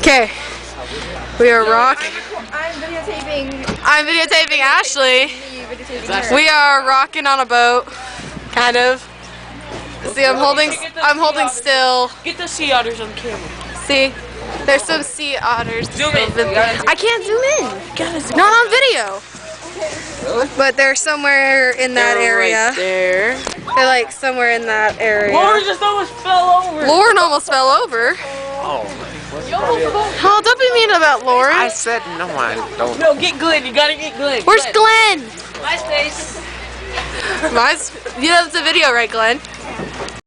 Okay, we are rocking. I'm videotaping Ashley. We are rocking on a boat, kind of. See, I'm holding still. Get the sea otters on camera. See, there's some sea otters. Zoom in. I can't zoom in. Not on video. But they're somewhere in that area. Right there. They're like somewhere in that area. Lauren just almost fell over. Lauren almost fell over. Oh, don't be mean about Lauren. I said no, I don't. No, get Glenn. You gotta get Glenn. Where's Glenn? MySpace. You know it's a video, right, Glenn?